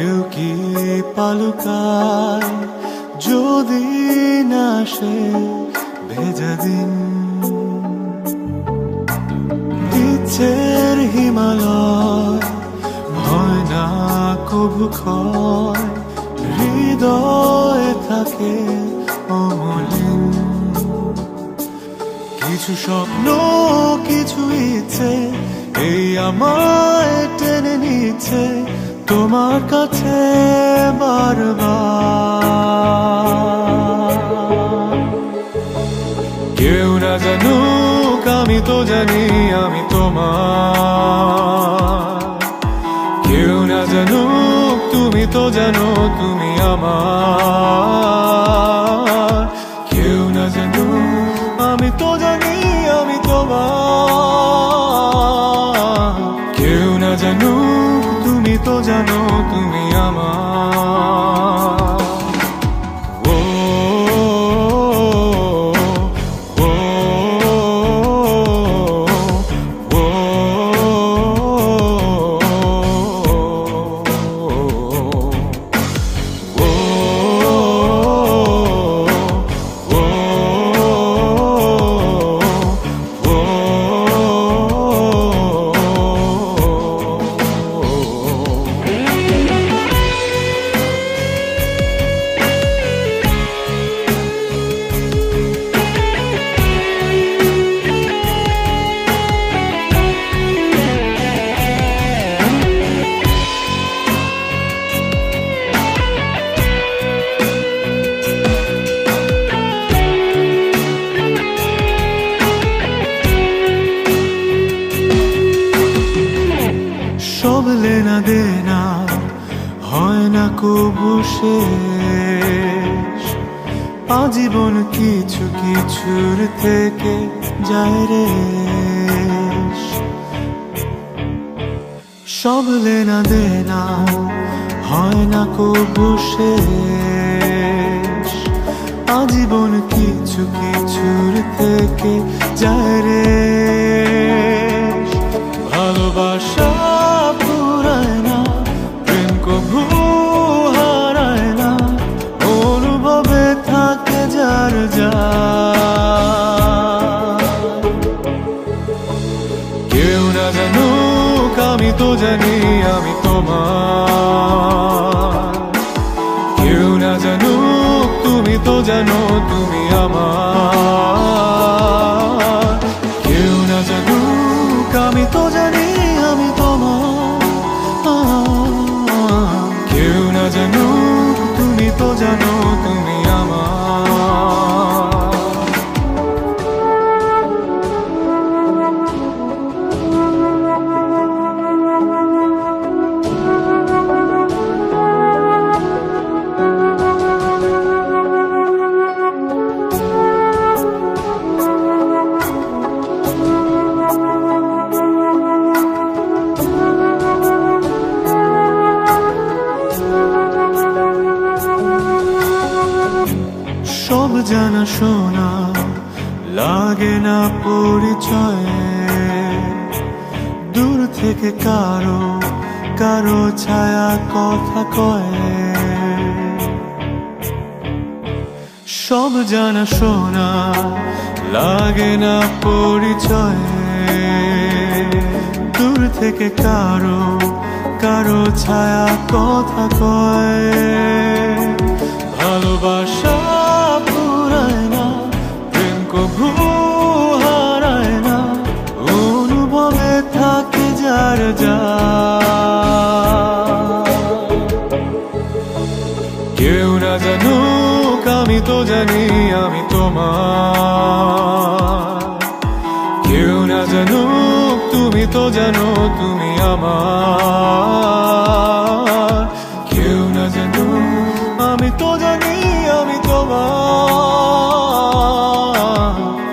কেউ কি পালুকায় যদি না সে ভেজা দিন। ইচ্ছের হিমালয় হয় না কবু ক্ষয়, হৃদয়ে থাকে অমলিন। কিছু স্বপ্ন কিছু ইচ্ছে এই আমায় টেনে নিচ্ছে তোমার কাছে বারবার। কেউ না জানুক আমি তো জানি আমি তোমার, কেউ না জানুক তুমি তো জানো তুমি আমার। কেউ না জানুক আমি তো জানি আমি তোমার, কেউ না জানুক তুমি তো জানো তুমি আমার। সব লেনা দেনা হয় না কবু শেষ, আজীবন কিছু কিছুর থেকে যায় রে। সব লেনা দেনা হয় না কবু শেষ, আজীবন কিছু কিছুর থেকে যায় রে। ভালোবাসা পুরায় না, প্রেম কবু হারায় না, অনুভবে থাকে যার যার। কেউ না জানুক আমি তো জানি আমি তোমার, কেউ না জানুক তুমি তো জানো তুমি আমার। কেউ না জানুক আমি তো জানি আমি তোমার, কেউ না জানুক তুমি তো জানো তুমি আমার। সব জানা শোনা লাগে না পরিচয়ে, দূর থেকে কারো কারো ছায়া কথা কয়। সব জানা শোনা লাগে না পরিচয়ে, দূর থেকে কারো কারো ছায়া কথা কয়। ভালোবাসা পুরায় না, প্রেম কবু হারায় না, অনুভবে থাকে যার যার। কেউ না জানুক আমি তো জানি আমি তোমার, কেউ না জানুক তুমি তো জানো তুমি আমার। কেউ না জানুক আমি তো জানি আমি তোমার,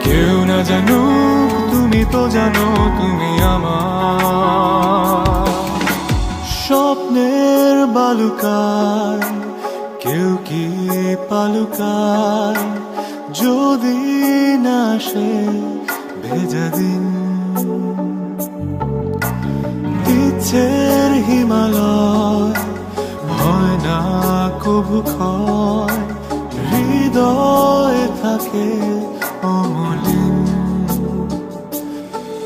কেউ না জানুক তুমি তো জানো তুমি আমার। স্বপ্নের বালুকায় কেউ কি পালুকায় যদি না সে ভেজা দিন। ইচ্ছের হিমালয় কভু ক্ষয়, হৃদয়ে থাকে অমলিন।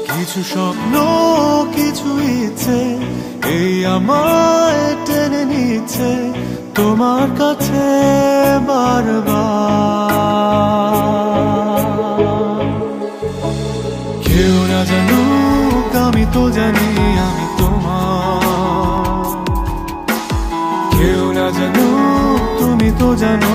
কিছু স্বপ্ন, কিছু ইচ্ছে, এই আমায় টেনে নিচ্ছে তোমার কাছে বারবার। কেউ না জানুক আমি তো জানি আমি তোমার, কেউ না জানুক তুমি তো জানো